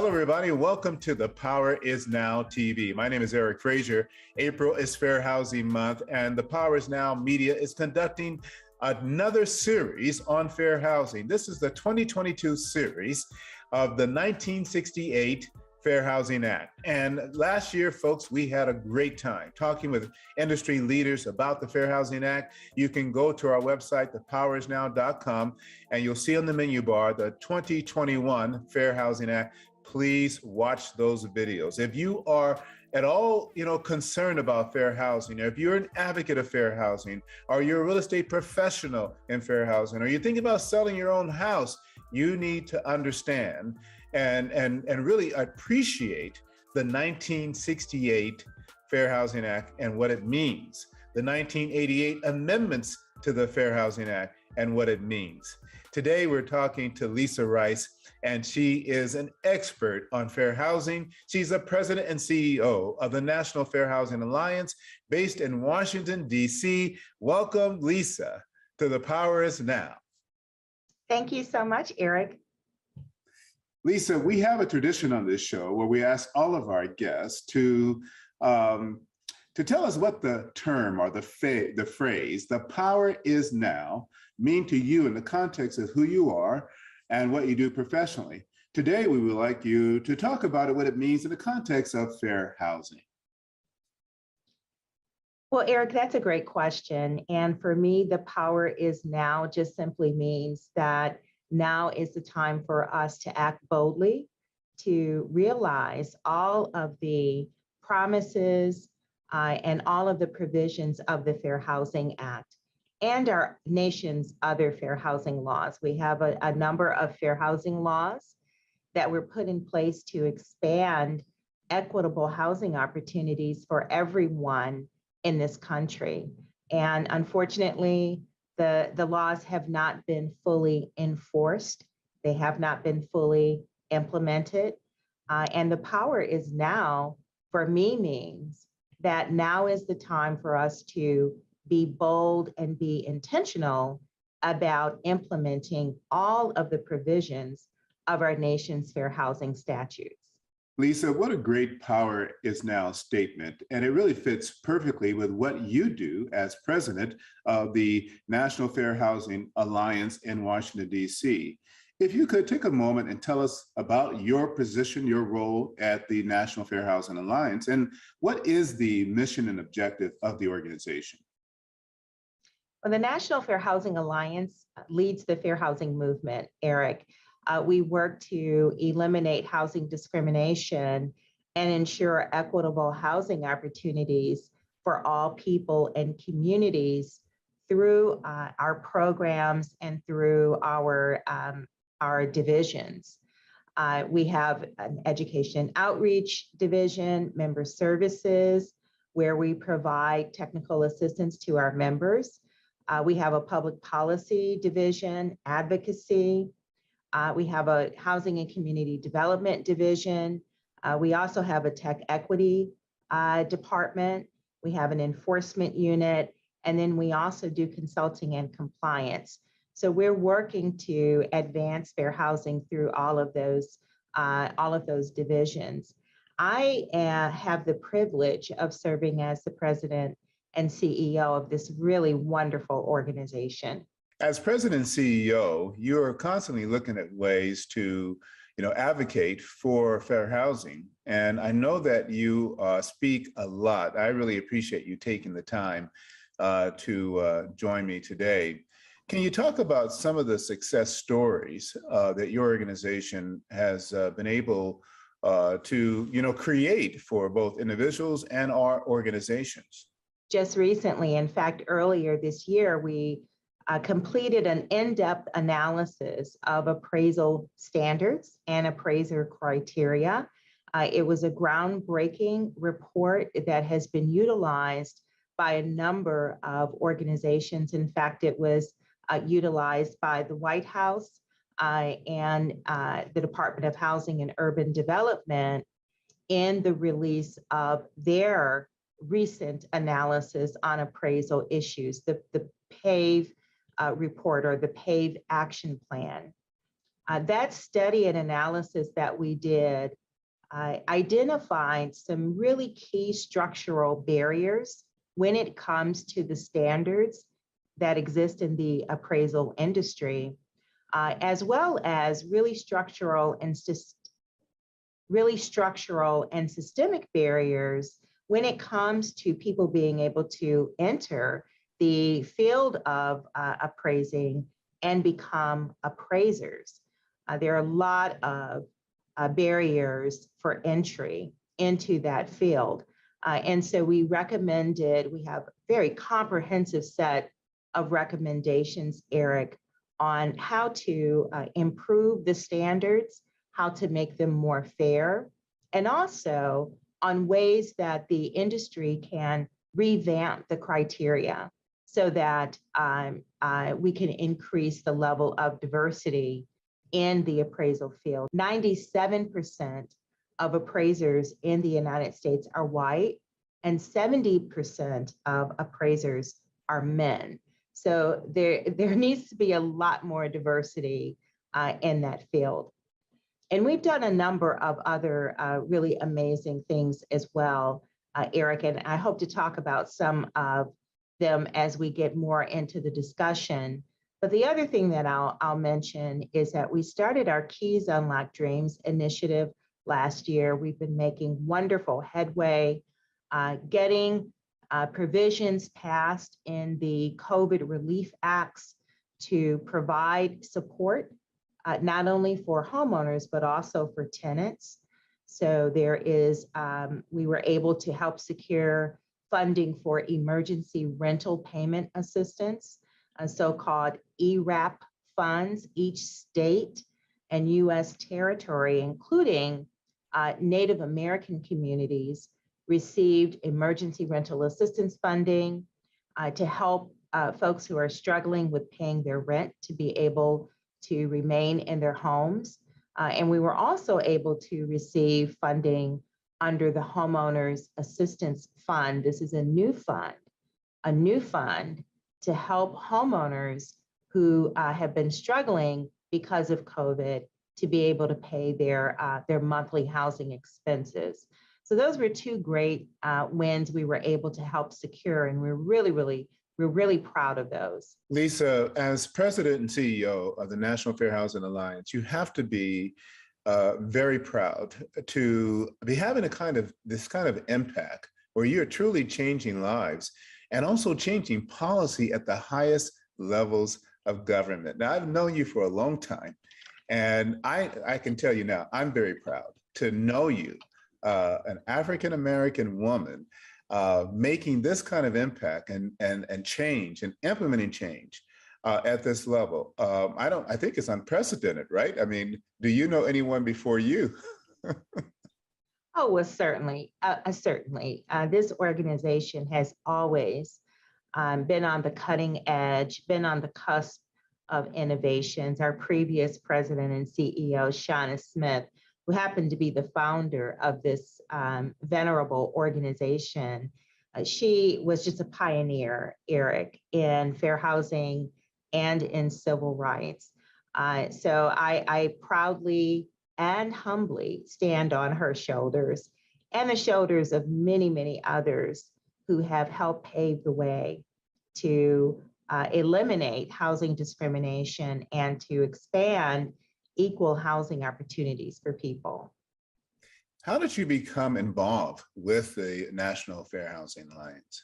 Hello, everybody. Welcome to The Power Is Now TV. My name is Eric Frazier. April is Fair Housing Month, and The Power Is Now Media is conducting another series on fair housing. This is the 2022 series of the 1968 Fair Housing Act. And last year, folks, we had a great time talking with industry leaders about the Fair Housing Act. You can go to our website, thepowerisnow.com, and you'll see on the menu bar the 2021 Fair Housing Act. Please watch those videos. If you are at all, concerned about fair housing, or if you're an advocate of fair housing, or you're a real estate professional in fair housing, or you're thinking about selling your own house, you need to understand and really appreciate the 1968 Fair Housing Act and what it means, the 1988 amendments to the Fair Housing Act and what it means. Today, we're talking to Lisa Rice, and she is an expert on fair housing. She's the president and CEO of the National Fair Housing Alliance, based in Washington, D.C. Welcome, Lisa, to The Power Is Now. Thank you so much, Eric. Lisa, we have a tradition on this show where we ask all of our guests to tell us what the term or the phrase, "the power is now," mean to you in the context of who you are and what you do professionally. Today, we would like you to talk about what it means in the context of fair housing. Well, Eric, that's a great question. And for me, the power is now just simply means that now is the time for us to act boldly, to realize all of the promises and all of the provisions of the Fair Housing Act and our nation's other fair housing laws. We have a number of fair housing laws that were put in place to expand equitable housing opportunities for everyone in this country. And unfortunately, the laws have not been fully enforced. They have not been fully implemented. And the power is now, for me, means that now is the time for us to be bold and be intentional about implementing all of the provisions of our nation's fair housing statutes. Lisa, what a great power is now statement. And it really fits perfectly with what you do as president of the National Fair Housing Alliance in Washington, D.C. If you could take a moment and tell us about your position, your role at the National Fair Housing Alliance, and what is the mission and objective of the organization? Well, the National Fair Housing Alliance leads the fair housing movement, Eric. We work to eliminate housing discrimination and ensure equitable housing opportunities for all people and communities through our programs and through our divisions. We have an education outreach division, member services, where we provide technical assistance to our members. We have a public policy division, advocacy. We have a housing and community development division. We also have a tech equity department. We have an enforcement unit, and then we also do consulting and compliance. So we're working to advance fair housing through all of those divisions. I have the privilege of serving as the president and CEO of this really wonderful organization. As president and CEO, you're constantly looking at ways to, advocate for fair housing. And I know that you speak a lot. I really appreciate you taking the time to join me today. Can you talk about some of the success stories that your organization has been able to, create for both individuals and our organizations? Just recently, in fact, earlier this year, we completed an in-depth analysis of appraisal standards and appraiser criteria. It was a groundbreaking report that has been utilized by a number of organizations. In fact, it was utilized by the White House and the Department of Housing and Urban Development in the release of their recent analysis on appraisal issues, the PAVE report or the PAVE action plan. That study and analysis that we did identified some really key structural barriers when it comes to the standards that exist in the appraisal industry, as well as really structural and systemic barriers when it comes to people being able to enter the field of appraising and become appraisers. There are a lot of barriers for entry into that field. And so we have a very comprehensive set of recommendations, Eric, on how to improve the standards, how to make them more fair, and also on ways that the industry can revamp the criteria so that we can increase the level of diversity in the appraisal field. 97% of appraisers in the United States are white, and 70% of appraisers are men. So there needs to be a lot more diversity in that field. And we've done a number of other really amazing things as well, Eric, and I hope to talk about some of them as we get more into the discussion. But the other thing that I'll mention is that we started our Keys Unlock Dreams initiative last year. We've been making wonderful headway, getting provisions passed in the COVID relief acts to provide support, not only for homeowners, but also for tenants. So we were able to help secure funding for emergency rental payment assistance, so-called ERAP funds. Each state and US territory, including Native American communities, received emergency rental assistance funding to help folks who are struggling with paying their rent to be able to remain in their homes. And we were also able to receive funding under the Homeowners Assistance Fund. This is a new fund to help homeowners who have been struggling because of COVID to be able to pay their monthly housing expenses. So those were two great wins we were able to help secure, and we're really proud of those. Lisa, as president and CEO of the National Fair Housing Alliance, you have to be very proud to be having this kind of impact where you're truly changing lives and also changing policy at the highest levels of government. Now, I've known you for a long time, and I can tell you now, I'm very proud to know you, an African-American woman, making this kind of impact and change and implementing change at this level. I think it's unprecedented, right? I mean, do you know anyone before you? Oh, well, certainly. This organization has always been on the cutting edge, been on the cusp of innovations. Our previous president and CEO, Shauna Smith, who happened to be the founder of this venerable organization, she was just a pioneer, Eric, in fair housing and in civil rights. So I proudly and humbly stand on her shoulders and the shoulders of many, many others who have helped pave the way to eliminate housing discrimination and to expand equal housing opportunities for people. How did you become involved with the National Fair Housing Alliance?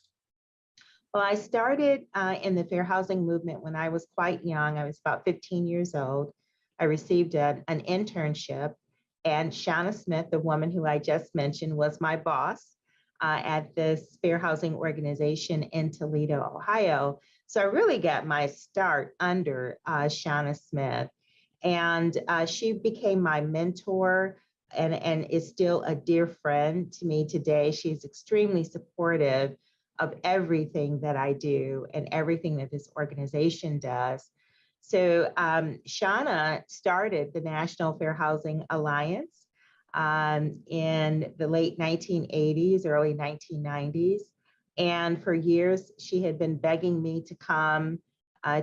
Well, I started in the fair housing movement when I was quite young. I was about 15 years old. I received an internship, and Shauna Smith, the woman who I just mentioned, was my boss at this fair housing organization in Toledo, Ohio. So I really got my start under Shauna Smith. And she became my mentor and is still a dear friend to me today. She's extremely supportive of everything that I do and everything that this organization does. So Shauna started the National Fair Housing Alliance in the late 1980s, early 1990s. And for years, she had been begging me to come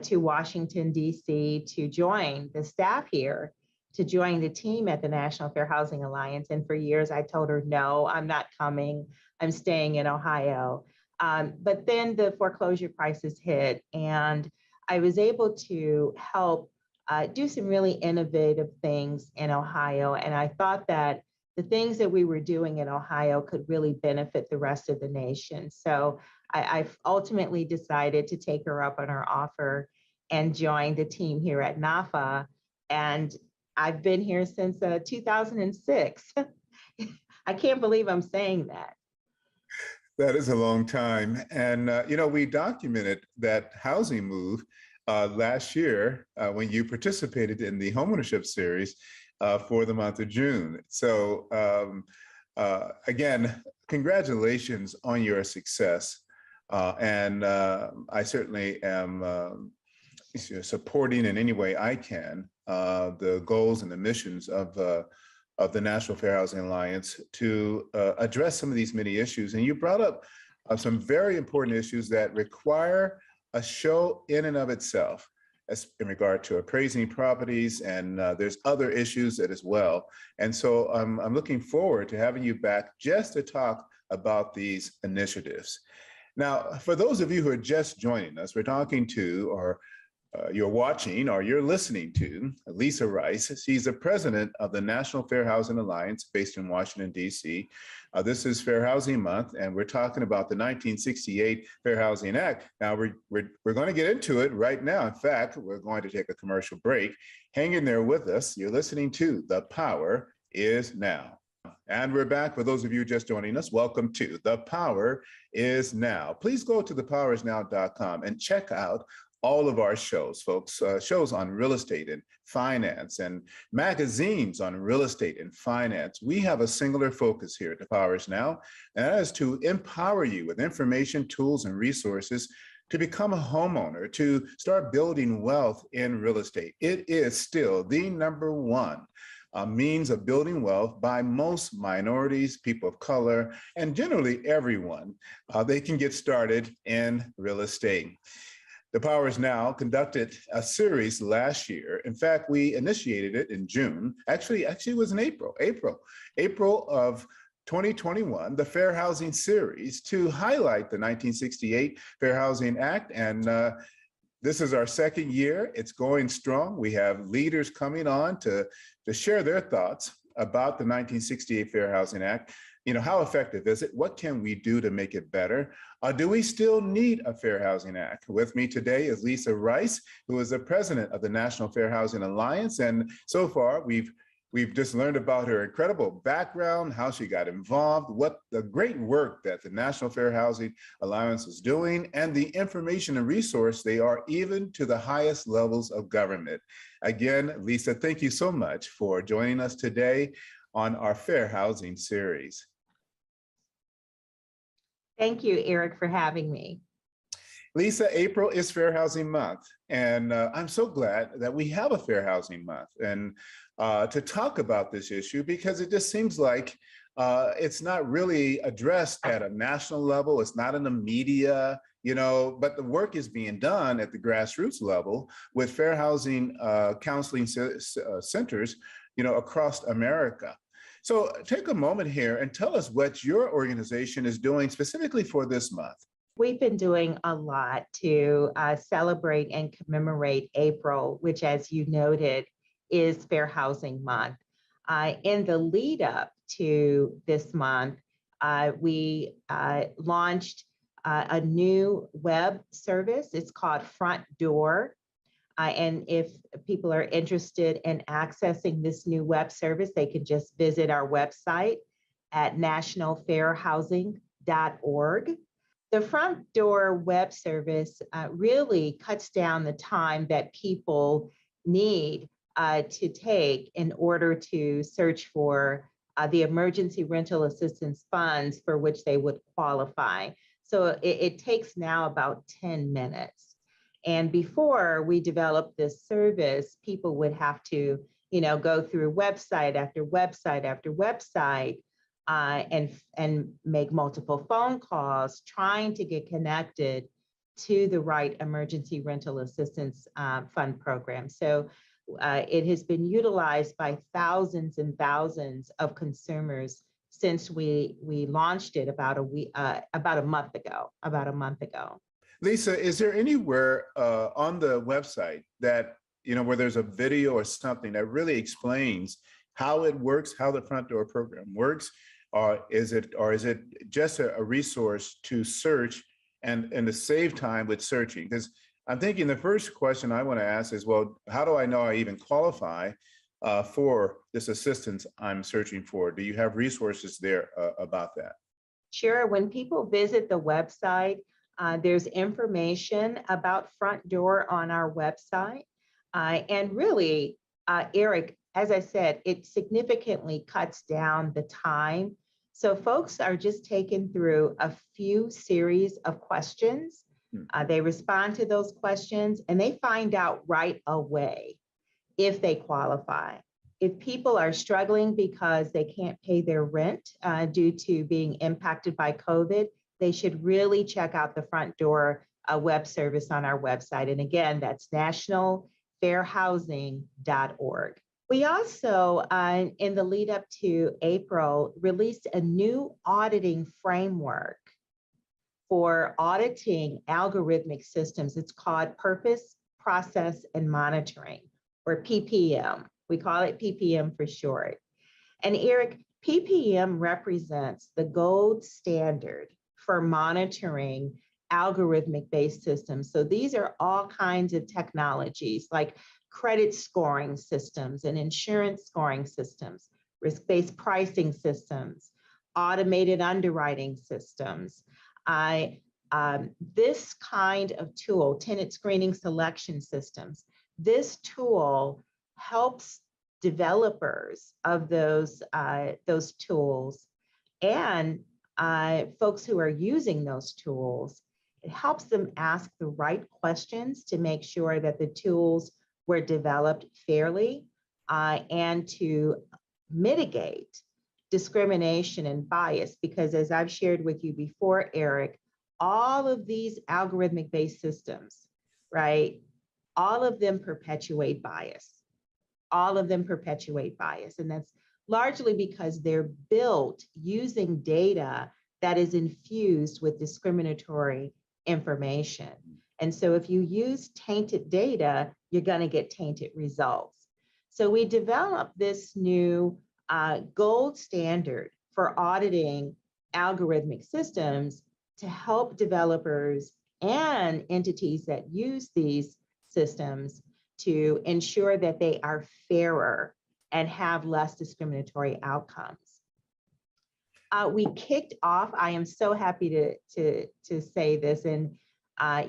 to Washington, D.C. to join the staff here to join the team at the National Fair Housing Alliance. And for years, I told her, no, I'm not coming. I'm staying in Ohio. But then the foreclosure crisis hit, and I was able to help do some really innovative things in Ohio. And I thought that the things that we were doing in Ohio could really benefit the rest of the nation. So I ultimately decided to take her up on her offer and join the team here at NAFA. And I've been here since 2006. I can't believe I'm saying that. That is a long time. And, we documented that housing move last year when you participated in the homeownership series for the month of June. So again, congratulations on your success. And I certainly am supporting in any way I can the goals and the missions of the National Fair Housing Alliance to address some of these many issues. And you brought up some very important issues that require a show in and of itself as in regard to appraising properties, and there's other issues as well. And so I'm looking forward to having you back just to talk about these initiatives. Now, for those of you who are just joining us, we're talking to, or you're watching or you're listening to Lisa Rice. She's the president of the National Fair Housing Alliance based in Washington, D.C. This is Fair Housing Month, and we're talking about the 1968 Fair Housing Act. Now, we're going to get into it right now. In fact, we're going to take a commercial break. Hang in there with us. You're listening to The Power Is Now. And we're back. For those of you just joining us, welcome to The Power Is Now. Please go to thepowerisnow.com and check out all of our shows, folks, shows on real estate and finance and magazines on real estate and finance. We have a singular focus here at The Power Is Now, and that is to empower you with information, tools, and resources to become a homeowner, to start building wealth in real estate. It is still the number one means of building wealth by most minorities, people of color, and generally everyone. They can get started in real estate. The Power Is Now conducted a series last year. In fact, we initiated it in June. Actually, it was in April of 2021, the Fair Housing Series, to highlight the 1968 Fair Housing Act. And this is our second year. It's going strong. We have leaders coming on to share their thoughts about the 1968 Fair Housing Act. How effective is it? What can we do to make it better? Do we still need a Fair Housing Act? With me today is Lisa Rice, who is the president of the National Fair Housing Alliance. And so far, we've just learned about her incredible background, how she got involved, what the great work that the National Fair Housing Alliance is doing, and the information and resource they are even to the highest levels of government. Again, Lisa, thank you so much for joining us today on our Fair Housing series. Thank you, Eric, for having me. Lisa, April is Fair Housing Month, and I'm so glad that we have a Fair Housing Month and to talk about this issue, because it just seems like it's not really addressed at a national level. It's not in the media, but the work is being done at the grassroots level with fair housing counseling centers, across America. So take a moment here and tell us what your organization is doing specifically for this month. We've been doing a lot to celebrate and commemorate April, which, as you noted, is Fair Housing Month. In the lead up to this month, we launched a new web service. It's called Front Door. And if people are interested in accessing this new web service, they can just visit our website at nationalfairhousing.org. The Front Door web service really cuts down the time that people need to take in order to search for the emergency rental assistance funds for which they would qualify. So it takes now about 10 minutes. And before we developed this service, people would have to, go through website after website after website and make multiple phone calls trying to get connected to the right emergency rental assistance fund program. So It has been utilized by thousands and thousands of consumers since we launched it about a month ago. Lisa, is there anywhere on the website that, where there's a video or something that really explains how it works, how the front door program works? Or is it just a resource to search and to save time with searching? Because I'm thinking the first question I want to ask is, well, how do I know I even qualify for this assistance I'm searching for? Do you have resources there about that? Sure. When people visit the website, there's information about Front Door on our website. And really, Eric, as I said, it significantly cuts down the time. So folks are just taken through a few series of questions. They respond to those questions and they find out right away if they qualify. If people are struggling because they can't pay their rent due to being impacted by COVID, they should really check out the Front Door web service on our website. And again, that's nationalfairhousing.org. We also, in the lead up to April, released a new auditing framework for auditing algorithmic systems. It's called Purpose, Process, and Monitoring, or PPM. We call it PPM for short. And Eric, PPM represents the gold standard for monitoring algorithmic-based systems. So these are all kinds of technologies like credit scoring systems and insurance scoring systems, risk-based pricing systems, automated underwriting systems. This kind of tool, tenant screening selection systems, this tool helps developers of those tools and folks who are using those tools. It helps them ask the right questions to make sure that the tools were developed fairly and to mitigate discrimination and bias, because as I've shared with you before, Eric, all of these algorithmic-based systems, right, all of them perpetuate bias. All of them perpetuate bias, and that's largely because they're built using data that is infused with discriminatory information. And so if you use tainted data, you're going to get tainted results. So we developed this new gold standard for auditing algorithmic systems to help developers and entities that use these systems to ensure that they are fairer and have less discriminatory outcomes. We kicked off, I am so happy to say this, and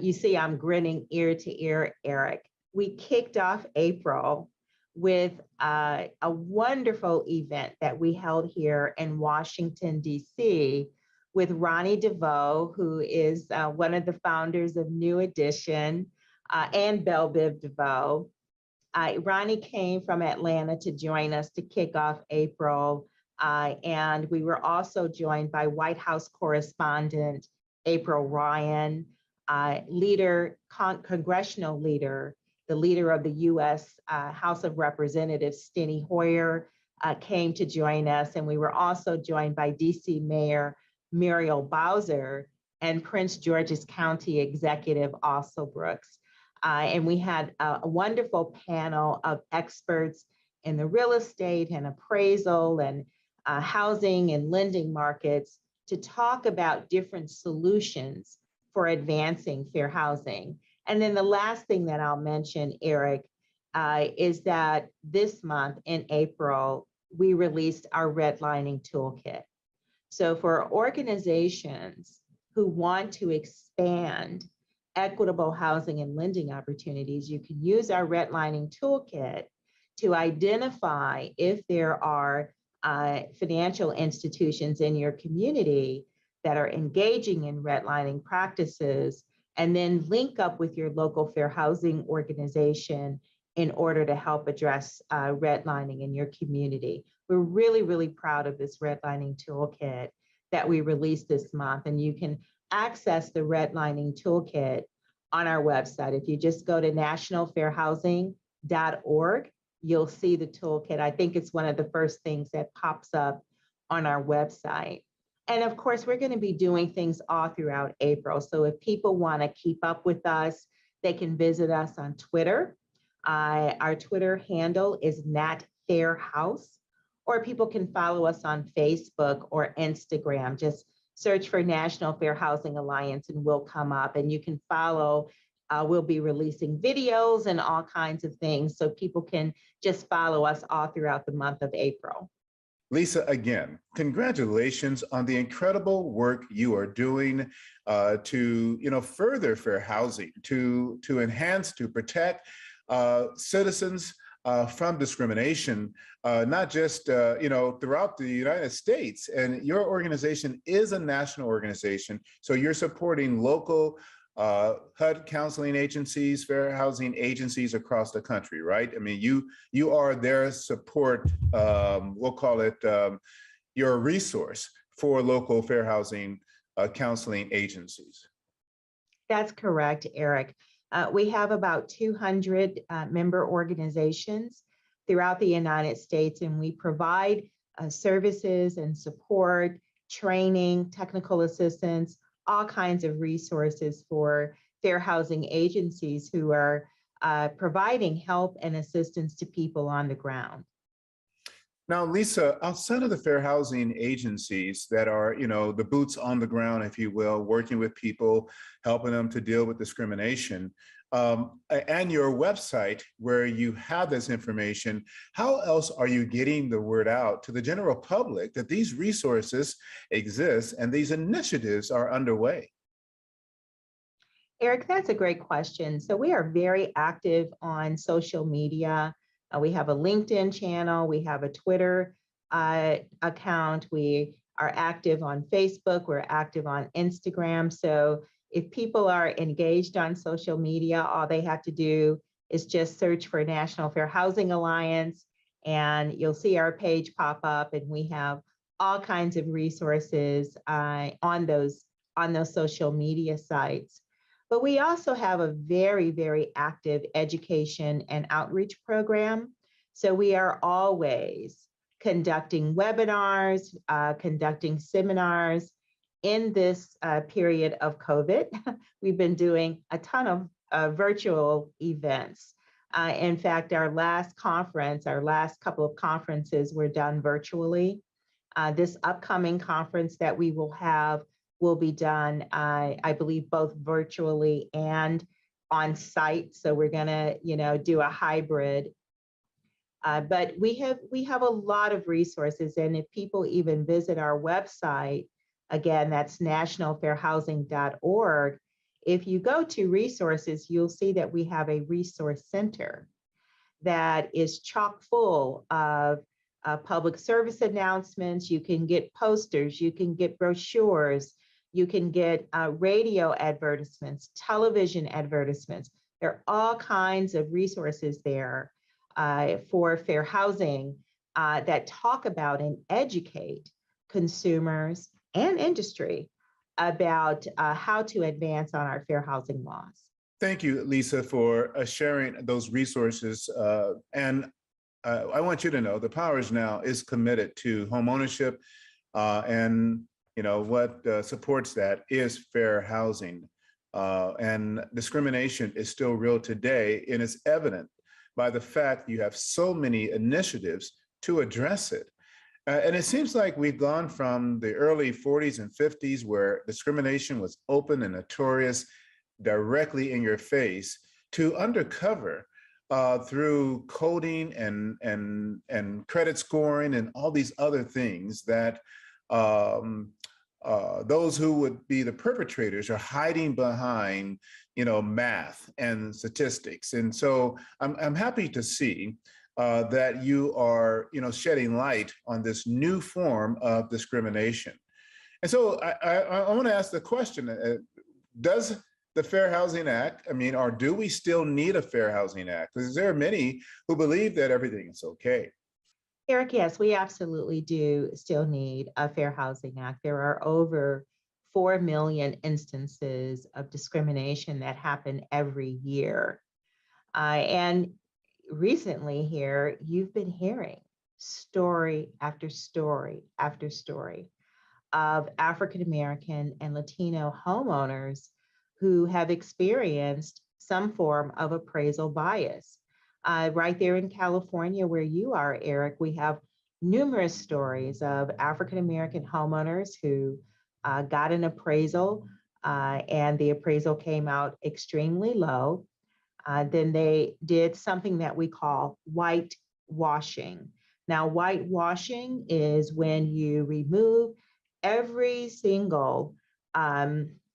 you see I'm grinning ear to ear, Eric. We kicked off April with a wonderful event that we held here in Washington, D.C. with Ronnie DeVoe, who is one of the founders of New Edition, and Belle Biv DeVoe. Ronnie came from Atlanta to join us to kick off April. And we were also joined by White House correspondent April Ryan, congressional leader, the leader of the U.S. House of Representatives, Steny Hoyer, came to join us. And we were also joined by D.C. Mayor Muriel Bowser and Prince George's County Executive Also Brooks. And we had a wonderful panel of experts in the real estate and appraisal and housing and lending markets to talk about different solutions for advancing fair housing. And then the last thing that I'll mention, Eric, is that this month in April, we released our Redlining Toolkit. So for organizations who want to expand equitable housing and lending opportunities, you can use our Redlining Toolkit to identify if there are financial institutions in your community that are engaging in redlining practices, and then link up with your local fair housing organization in order to help address redlining in your community. We're really, really proud of this Redlining Toolkit that we released this month, and you can access the Redlining Toolkit on our website. If you just go to nationalfairhousing.org, you'll see the toolkit. I think it's one of the first things that pops up on our website. And of course, we're going to be doing things all throughout April. So if people want to keep up with us, they can visit us on Twitter. Our Twitter handle is NatFairHouse, or people can follow us on Facebook or Instagram. Just search for National Fair Housing Alliance and we'll come up, and you can follow. We'll be releasing videos and all kinds of things, so people can just follow us all throughout the month of April. Lisa, again, congratulations on the incredible work you are doing to further fair housing, to enhance, to protect citizens from discrimination, not just throughout the United States. And your organization is a national organization, so you're supporting local HUD counseling agencies, fair housing agencies across the country, right? I mean, you are their support, we'll call it your resource for local fair housing counseling agencies. That's correct, Eric. We have about 200 member organizations throughout the United States, and we provide services and support, training, technical assistance, all kinds of resources for fair housing agencies who are providing help and assistance to people on the ground. Now, Lisa, outside of the fair housing agencies that are, the boots on the ground, if you will, working with people, helping them to deal with discrimination, and your website where you have this information, how else are you getting the word out to the general public that these resources exist and these initiatives are underway? Eric, that's a great question. So we are very active on social media. We have a LinkedIn channel, we have a Twitter account, we are active on Facebook, we're active on Instagram. So if people are engaged on social media, all they have to do is just search for National Fair Housing Alliance, and you'll see our page pop up, and we have all kinds of resources on those social media sites. But we also have a very, very active education and outreach program. So we are always conducting webinars, conducting seminars. In this period of COVID, we've been doing a ton of virtual events. In fact, our last couple of conferences were done virtually. This upcoming conference that we will have will be done, I believe, both virtually and on site. So we're gonna, do a hybrid. But we have a lot of resources, and if people even visit our website, again, that's nationalfairhousing.org. If you go to resources, you'll see that we have a resource center that is chock full of public service announcements. You can get posters, you can get brochures, you can get radio advertisements, television advertisements. There are all kinds of resources there for fair housing that talk about and educate consumers and industry about how to advance on our fair housing laws. Thank you, Lisa, for sharing those resources. And I want you to know the Powers Now is committed to homeownership, and what supports that is fair housing. And discrimination is still real today, and it's evident by the fact you have so many initiatives to address it. And it seems like we've gone from the early 40s and 50s, where discrimination was open and notorious, directly in your face, to undercover through coding and credit scoring and all these other things that those who would be the perpetrators are hiding behind, math and statistics. And so I'm happy to see that you are, shedding light on this new form of discrimination. And so I want to ask the question, does the Fair Housing Act, or do we still need a Fair Housing Act? Because there are many who believe that everything is okay. Eric, yes, we absolutely do still need a Fair Housing Act. There are over 4 million instances of discrimination that happen every year. And recently here, you've been hearing story after story after story of African American and Latino homeowners who have experienced some form of appraisal bias. Right there in California, where you are, Eric, we have numerous stories of African American homeowners who got an appraisal and the appraisal came out extremely low. Then they did something that we call whitewashing. Now, whitewashing is when you remove every single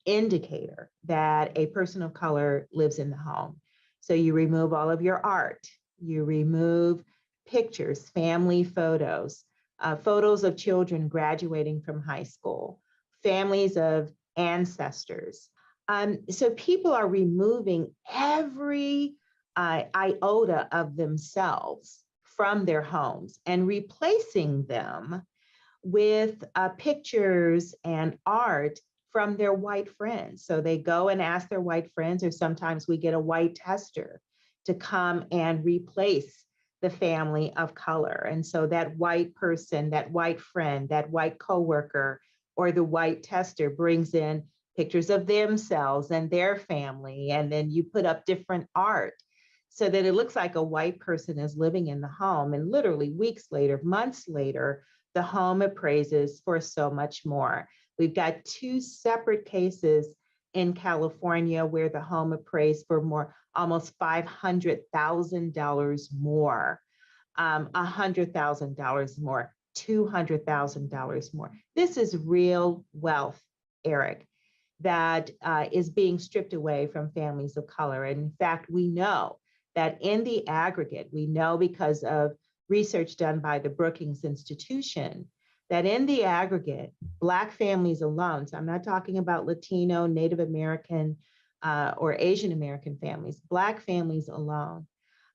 indicator that a person of color lives in the home. So you remove all of your art, you remove pictures, family photos, photos of children graduating from high school, families of ancestors. So people are removing every iota of themselves from their homes and replacing them with pictures and art from their white friends. So they go and ask their white friends, or sometimes we get a white tester to come and replace the family of color. And so that white person, that white friend, that white coworker, or the white tester brings in pictures of themselves and their family, and then you put up different art so that it looks like a white person is living in the home. And literally weeks later, months later, the home appraises for so much more. We've got two separate cases in California where the home appraised for more, almost $500,000 more, $100,000 more, $200,000 more. This is real wealth, Eric, that is being stripped away from families of color. And in fact, we know that in the aggregate, we know because of research done by the Brookings Institution, that in the aggregate, Black families alone, so I'm not talking about Latino, Native American, or Asian American families, Black families alone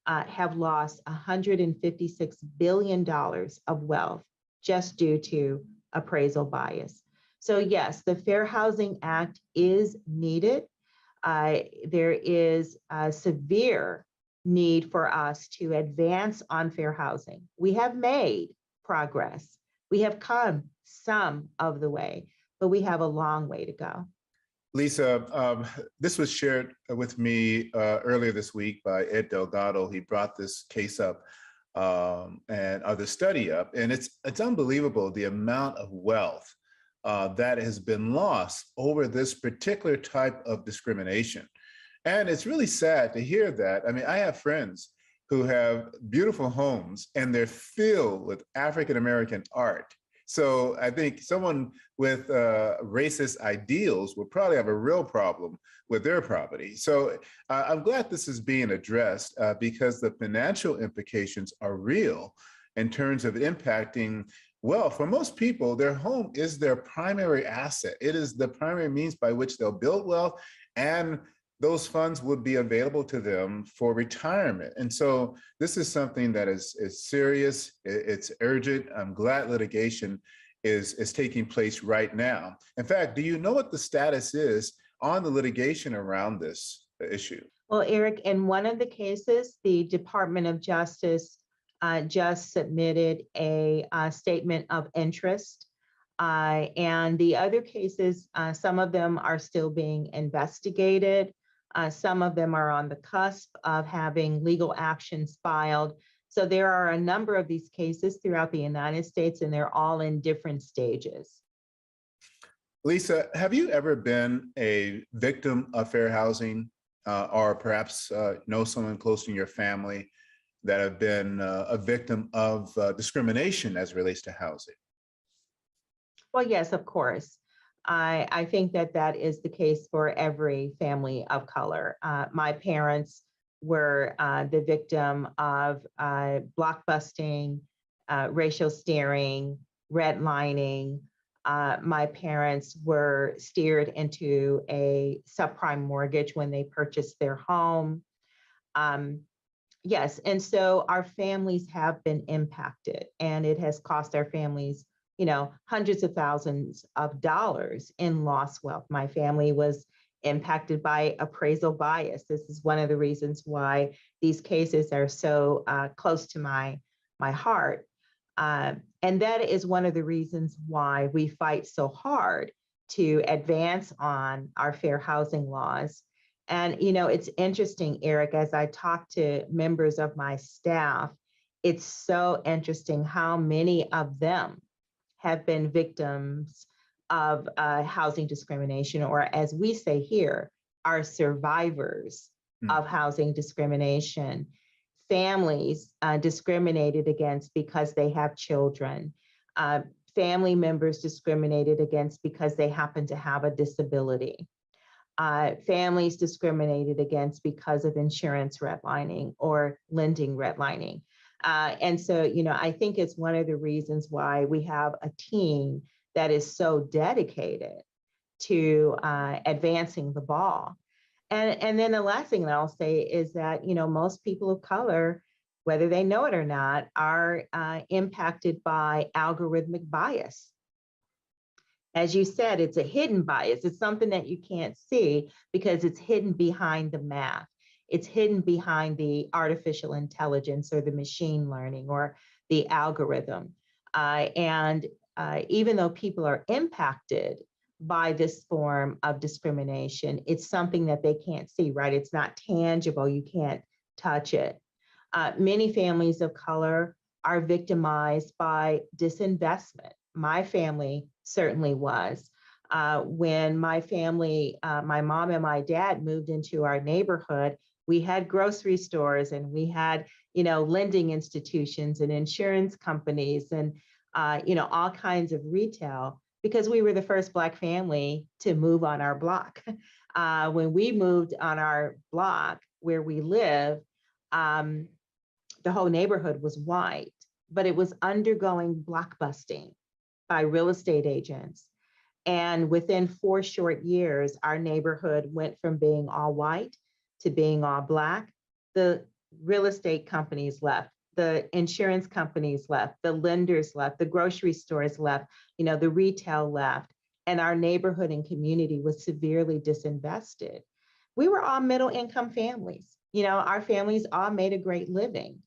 have lost $156 billion of wealth just due to appraisal bias. So yes, the Fair Housing Act is needed. There is a severe need for us to advance on fair housing. We have made progress. We have come some of the way, but we have a long way to go. Lisa, this was shared with me earlier this week by Ed Delgado. He brought this case up or the study up, and it's unbelievable the amount of wealth that has been lost over this particular type of discrimination. And it's really sad to hear that. I mean, I have friends who have beautiful homes and they're filled with African-American art. So I think someone with racist ideals will probably have a real problem with their property. So I'm glad this is being addressed because the financial implications are real in terms of impacting. Well, for most people, their home is their primary asset. It is the primary means by which they'll build wealth, and those funds would be available to them for retirement. And so this is something that is serious, it's urgent. I'm glad litigation is taking place right now. In fact, do you know what the status is on the litigation around this issue? Well, Eric, in one of the cases, the Department of Justice just submitted a statement of interest. And the other cases, some of them are still being investigated. Some of them are on the cusp of having legal actions filed. So there are a number of these cases throughout the United States, and they're all in different stages. Lisa, have you ever been a victim of fair housing or perhaps know someone close in your family that have been a victim of discrimination as it relates to housing? Well, yes, of course. I think that that is the case for every family of color. My parents were the victim of blockbusting, racial steering, redlining. My parents were steered into a subprime mortgage when they purchased their home. Yes, and so our families have been impacted, and it has cost our families, hundreds of thousands of dollars in lost wealth. My family was impacted by appraisal bias. This is one of the reasons why these cases are so close to my heart. And that is one of the reasons why we fight so hard to advance on our fair housing laws. And, you know, it's interesting, Eric, as I talk to members of my staff, it's so interesting how many of them have been victims of housing discrimination, or as we say here, are survivors of housing discrimination. Families discriminated against because they have children. Family members discriminated against because they happen to have a disability. Families discriminated against because of insurance redlining or lending redlining. And so, you know, I think it's one of the reasons why we have a team that is so dedicated to advancing the ball. And then the last thing that I'll say is that, you know, most people of color, whether they know it or not, are impacted by algorithmic bias. As you said, it's a hidden bias. It's something that you can't see because it's hidden behind the math. It's hidden behind the artificial intelligence or the machine learning or the algorithm. Even though people are impacted by this form of discrimination, it's something that they can't see, right? It's not tangible. You can't touch it. Many families of color are victimized by disinvestment. My family certainly was. When my family, my mom and my dad moved into our neighborhood, we had grocery stores and we had, you know, lending institutions and insurance companies and, you know, all kinds of retail, because we were the first Black family to move on our block. When we moved on our block where we live, the whole neighborhood was white, but it was undergoing blockbusting by real estate agents. And within 4 short years, our neighborhood went from being all white to being all Black. The real estate companies left, the insurance companies left, the lenders left, the grocery stores left, you know, the retail left, and our neighborhood and community was severely disinvested. We were all middle income families. You know, our families all made a great living,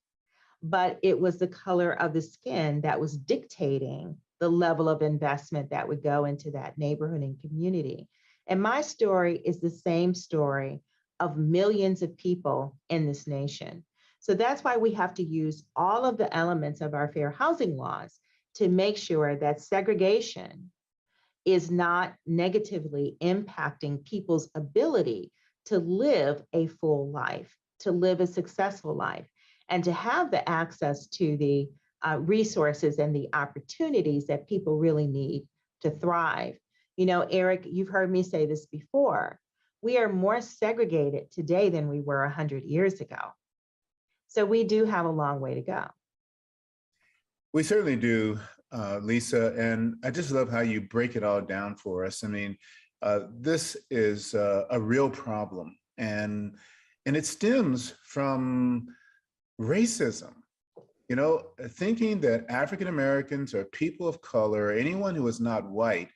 but it was the color of the skin that was dictating the level of investment that would go into that neighborhood and community. And my story is the same story of millions of people in this nation. So that's why we have to use all of the elements of our fair housing laws to make sure that segregation is not negatively impacting people's ability to live a full life, to live a successful life, and to have the access to the resources and the opportunities that people really need to thrive. You know, Eric, you've heard me say this before. We are more segregated today than we were 100 years ago. So we do have a long way to go. We certainly do, Lisa, and I just love how you break it all down for us. I mean, this is a real problem, and it stems from racism. You know, thinking that African Americans or people of color, or anyone who is not white,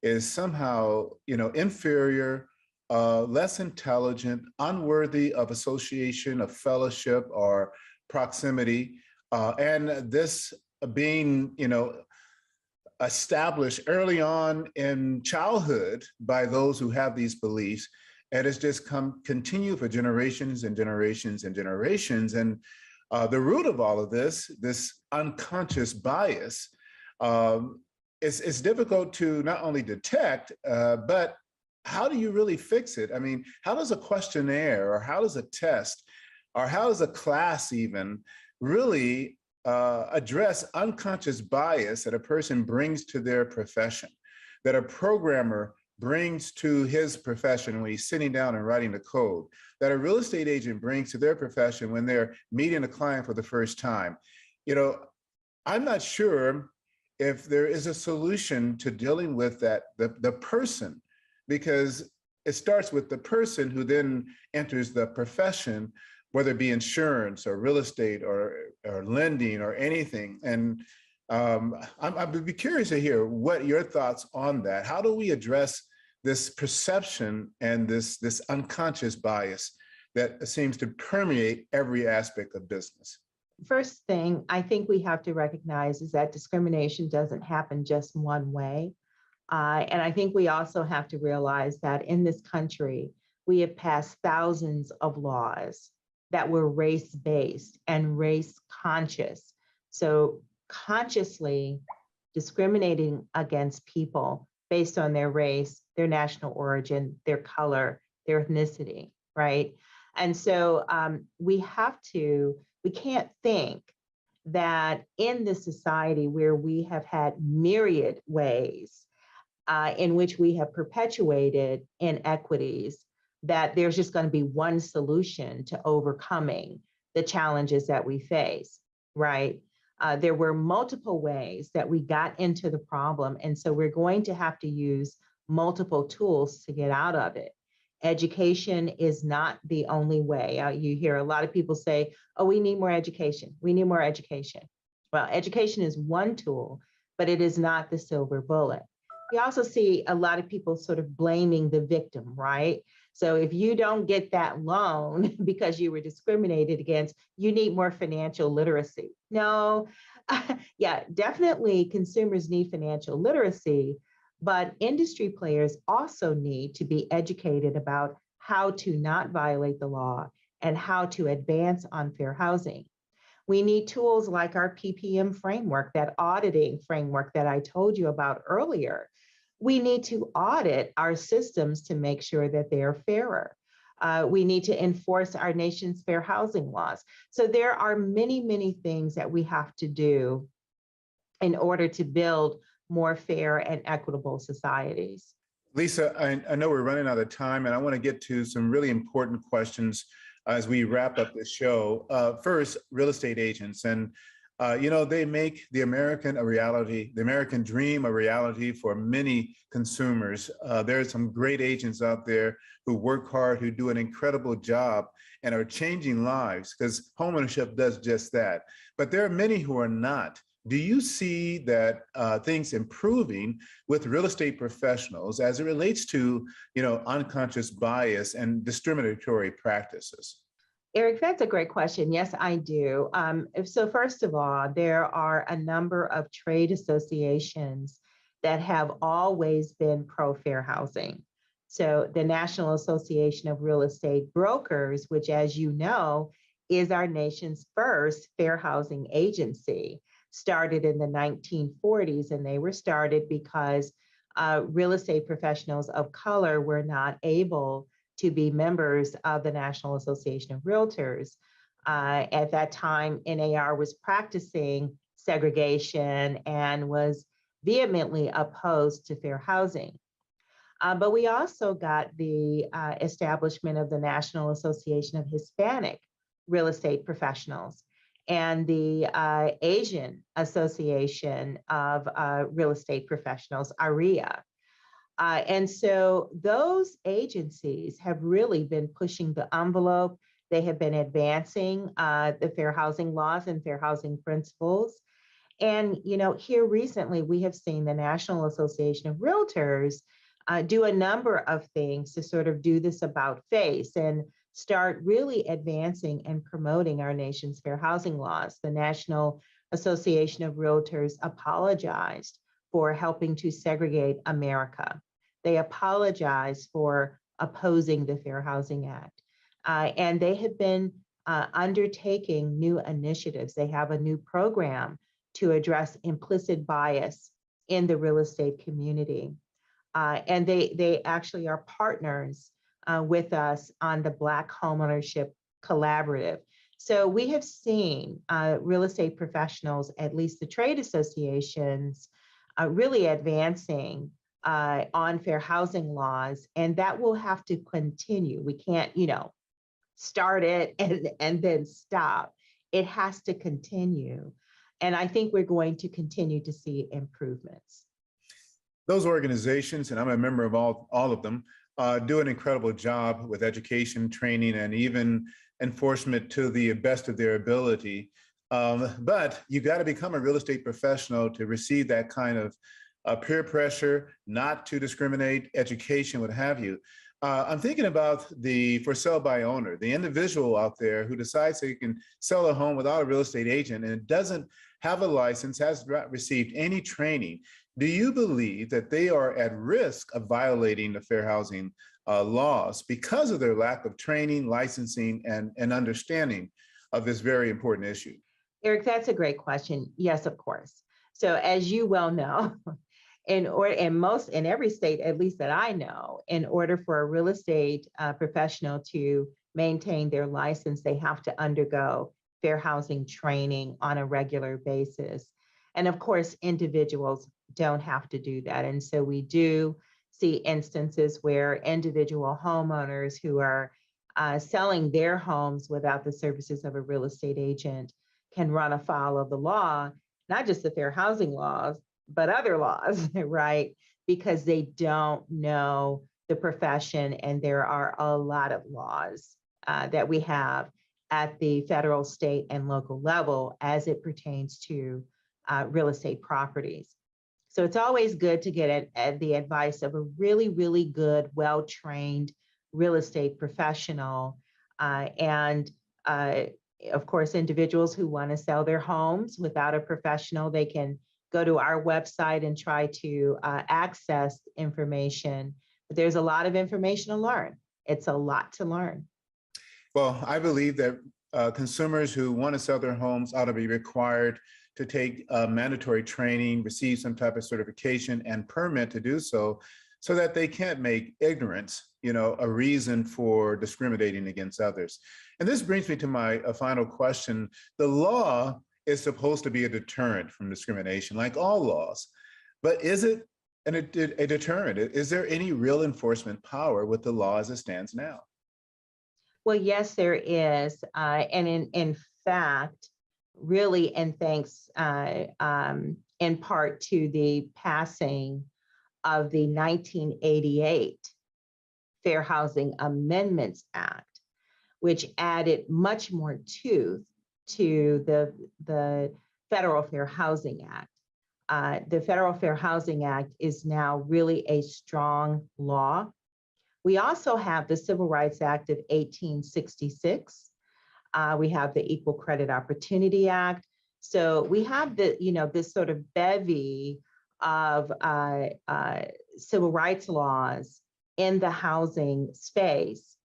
is somehow, you know, inferior, less intelligent, unworthy of association, of fellowship, or proximity, and this being, you know, established early on in childhood by those who have these beliefs, and it's just continue for generations and generations and generations. And the root of all of this unconscious bias, it's difficult to not only detect, but how do you really fix it? I mean, how does a questionnaire, or how does a test, or how does a class even really address unconscious bias that a person brings to their profession, that a programmer brings to his profession when he's sitting down and writing the code, that a real estate agent brings to their profession when they're meeting a client for the first time? You know, I'm not sure if there is a solution to dealing with that, the person, because it starts with the person who then enters the profession, whether it be insurance or real estate or lending or anything. And I'd be curious to hear what your thoughts on that. How do we address this perception and this unconscious bias that seems to permeate every aspect of business? First thing I think we have to recognize is that discrimination doesn't happen just one way. And I think we also have to realize that in this country, we have passed thousands of laws that were race-based and race-conscious. So consciously discriminating against people based on their race, their national origin, their color, their ethnicity, right? And so we can't think that in this society where we have had myriad ways in which we have perpetuated inequities, that there's just going to be one solution to overcoming the challenges that we face, right? There were multiple ways that we got into the problem, and so we're going to have to use multiple tools to get out of it. Education is not the only way. You hear a lot of people say, oh, we need more education. We need more education. Well, education is one tool, but it is not the silver bullet. We also see a lot of people sort of blaming the victim, right? So if you don't get that loan because you were discriminated against, you need more financial literacy. No, yeah, definitely consumers need financial literacy, but industry players also need to be educated about how to not violate the law and how to advance on fair housing. We need tools like our PPM framework, that auditing framework that I told you about earlier. We need to audit our systems to make sure that they are fairer. We need to enforce our nation's fair housing laws. So there are many, many things that we have to do in order to build more fair and equitable societies. Lisa, I know we're running out of time, and I want to get to some really important questions as we wrap up this show. First, real estate agents. And they make the American a reality, the American dream a reality for many consumers. There are some great agents out there who work hard, who do an incredible job and are changing lives, because homeownership does just that. But there are many who are not. Do you see that things improving with real estate professionals as it relates to, unconscious bias and discriminatory practices? Eric, that's a great question. Yes, I do. So first of all, there are a number of trade associations that have always been pro-fair housing. So the National Association of Real Estate Brokers, which, as you know, is our nation's first fair housing agency, started in the 1940s, and they were started because real estate professionals of color were not able to be members of the National Association of Realtors. At that time, NAR was practicing segregation and was vehemently opposed to fair housing. But we also got the establishment of the National Association of Hispanic Real Estate Professionals and the Asian Association of Real Estate Professionals, AREA. And so those agencies have really been pushing the envelope. They have been advancing the fair housing laws and fair housing principles. And, here recently, we have seen the National Association of Realtors do a number of things to sort of do this about face and start really advancing and promoting our nation's fair housing laws. The National Association of Realtors apologized for helping to segregate America. They apologized for opposing the Fair Housing Act. And they have been undertaking new initiatives. They have a new program to address implicit bias in the real estate community. And they actually are partners with us on the Black Homeownership Collaborative. So we have seen real estate professionals, at least the trade associations, really advancing on fair housing laws, and that will have to continue. We can't, start it and then stop. It has to continue. And I think we're going to continue to see improvements. Those organizations, and I'm a member of all of them, do an incredible job with education, training, and even enforcement to the best of their ability. But you got to become a real estate professional to receive that kind of peer pressure, not to discriminate, education, what have you. I'm thinking about the for sale by owner, the individual out there who decides they can sell a home without a real estate agent and doesn't have a license, has not received any training. Do you believe that they are at risk of violating the fair housing laws because of their lack of training, licensing, and understanding of this very important issue? Eric, that's a great question. Yes, of course. So as you well know, in every state, at least that I know, in order for a real estate professional to maintain their license, they have to undergo fair housing training on a regular basis. And of course, individuals don't have to do that. And so we do see instances where individual homeowners who are selling their homes without the services of a real estate agent can run afoul of the law, not just the fair housing laws, but other laws, right? Because they don't know the profession, and there are a lot of laws that we have at the federal, state, and local level as it pertains to real estate properties. So it's always good to get the advice of a really, really good, well-trained real estate professional. And of course, individuals who want to sell their homes without a professional, they can go to our website and try to access information. But there's a lot of information to learn. It's a lot to learn. Well, I believe that consumers who want to sell their homes ought to be required to take mandatory training, receive some type of certification and permit to do so, so that they can't make ignorance, a reason for discriminating against others. And this brings me to my final question. The law is supposed to be a deterrent from discrimination, like all laws, but is it a deterrent? Is there any real enforcement power with the law as it stands now? Well, yes, there is. And in fact, really, and thanks in part to the passing of the 1988 Fair Housing Amendments Act, which added much more to the Federal Fair Housing Act. The Federal Fair Housing Act is now really a strong law. We also have the Civil Rights Act of 1866. We have the Equal Credit Opportunity Act. So we have this sort of bevy of civil rights laws in the housing space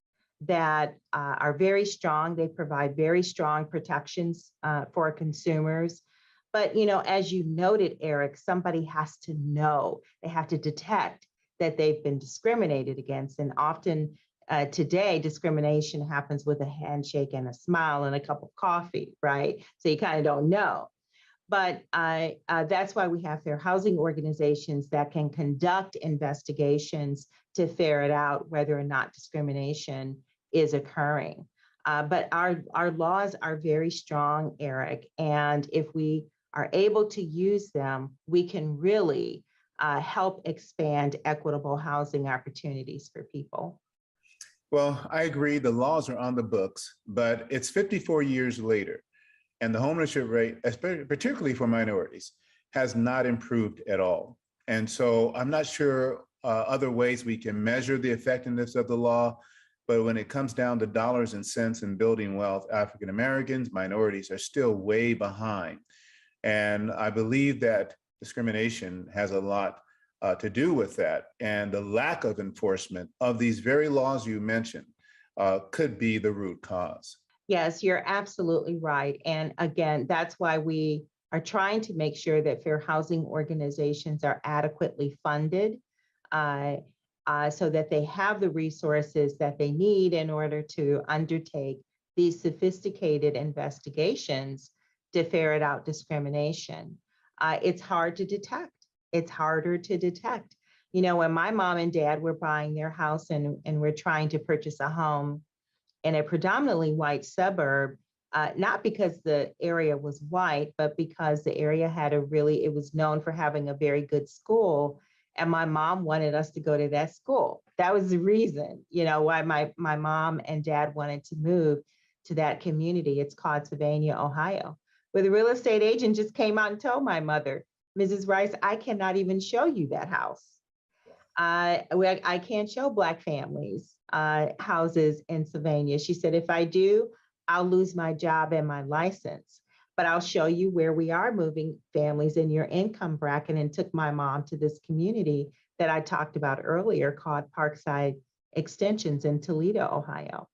that are very strong. They provide very strong protections for consumers. But, as you noted, Eric, somebody has to know, they have to detect that they've been discriminated against. And often today, discrimination happens with a handshake and a smile and a cup of coffee, right? So you kind of don't know. But that's why we have fair housing organizations that can conduct investigations to ferret out whether or not discrimination is occurring. But our laws are very strong, Eric. And if we are able to use them, we can really help expand equitable housing opportunities for people. Well, I agree, the laws are on the books, but it's 54 years later, and the homeownership rate, particularly for minorities, has not improved at all. And so I'm not sure other ways we can measure the effectiveness of the law, but when it comes down to dollars and cents in building wealth, African Americans, minorities are still way behind. And I believe that discrimination has a lot to do with that. And the lack of enforcement of these very laws you mentioned could be the root cause. Yes, you're absolutely right. And again, that's why we are trying to make sure that fair housing organizations are adequately funded so that they have the resources that they need in order to undertake these sophisticated investigations to ferret out discrimination. It's hard to detect. It's harder to detect. When my mom and dad were buying their house and we're trying to purchase a home in a predominantly white suburb, not because the area was white, but because the area had it was known for having a very good school. And my mom wanted us to go to that school. That was the reason, why my mom and dad wanted to move to that community. It's called Sylvania, Ohio, where the real estate agent just came out and told my mother, Mrs. Rice, I cannot even show you that house. I can't show Black families houses in Sylvania. She said, if I do, I'll lose my job and my license. But I'll show you where we are moving families in your income bracket, and took my mom to this community that I talked about earlier called Parkside Extensions in Toledo, Ohio.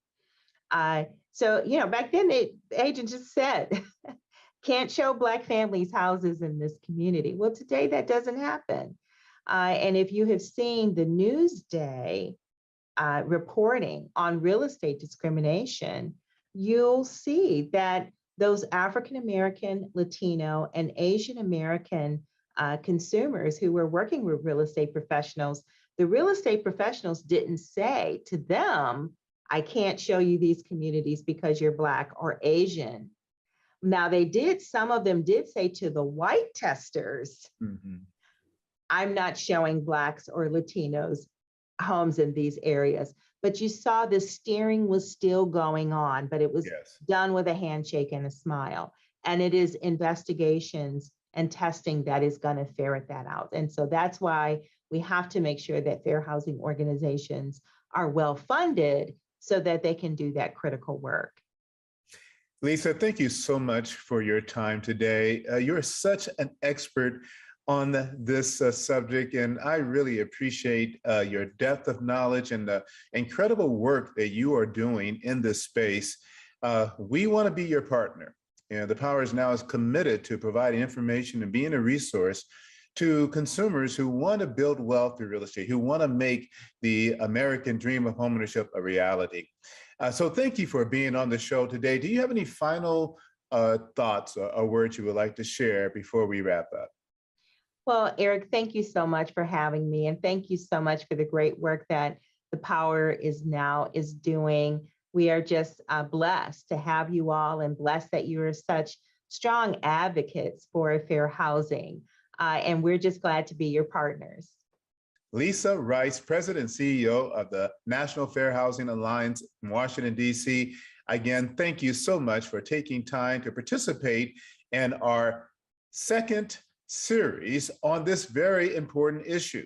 So, back then the agent just said, can't show Black families houses in this community. Well, today that doesn't happen. And if you have seen the Newsday reporting on real estate discrimination, you'll see that those African-American, Latino, and Asian American consumers who were working with real estate professionals, the real estate professionals didn't say to them, I can't show you these communities because you're Black or Asian. Now some of them did say to the white testers, I'm not showing Blacks or Latinos homes in these areas. But you saw the steering was still going on, but it was done with a handshake and a smile. And it is investigations and testing that is going to ferret that out. And so that's why we have to make sure that fair housing organizations are well funded so that they can do that critical work. Lisa, thank you so much for your time today. You're such an expert on this subject, and I really appreciate your depth of knowledge and the incredible work that you are doing in this space. We want to be your partner. And the Power is Now is committed to providing information and being a resource to consumers who want to build wealth through real estate, who want to make the American dream of homeownership a reality. So thank you for being on the show today. Do you have any final thoughts or words you would like to share before we wrap up? Well, Eric, thank you so much for having me. And thank you so much for the great work that the Power is Now is doing. We are just blessed to have you all, and blessed that you are such strong advocates for fair housing. And we're just glad to be your partners. Lisa Rice, President and CEO of the National Fair Housing Alliance in Washington, D.C. Again, thank you so much for taking time to participate in our second series on this very important issue.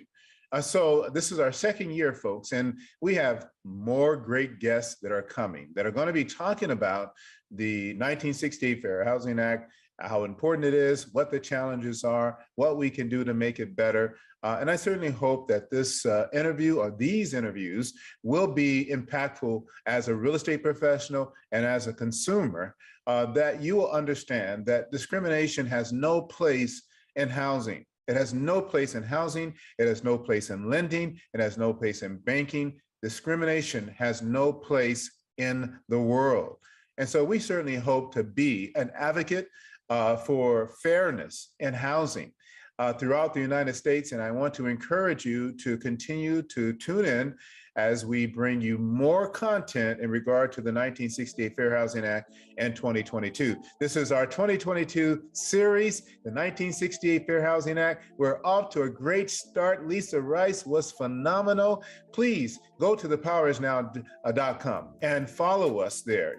So this is our second year, folks, and we have more great guests that are coming that are going to be talking about the 1968 Fair Housing Act, how important it is, what the challenges are, what we can do to make it better. And I certainly hope that this interview or these interviews will be impactful as a real estate professional and as a consumer, that you will understand that discrimination has no place in housing. It has no place in housing. It has no place in lending. It has no place in banking. Discrimination has no place in the world. And so we certainly hope to be an advocate for fairness in housing throughout the United States. And I want to encourage you to continue to tune in as we bring you more content in regard to the 1968 Fair Housing Act and 2022. This is our 2022 series, the 1968 Fair Housing Act. We're off to a great start. Lisa Rice was phenomenal. Please go to thepowerisnow.com and follow us there.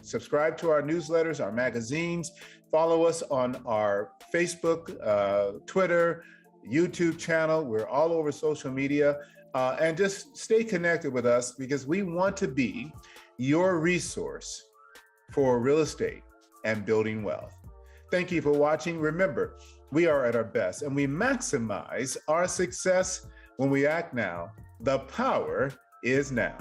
Subscribe to our newsletters, our magazines, follow us on our Facebook, Twitter, YouTube channel. We're all over social media. And just stay connected with us, because we want to be your resource for real estate and building wealth. Thank you for watching. Remember, we are at our best and we maximize our success when we act now. The power is now.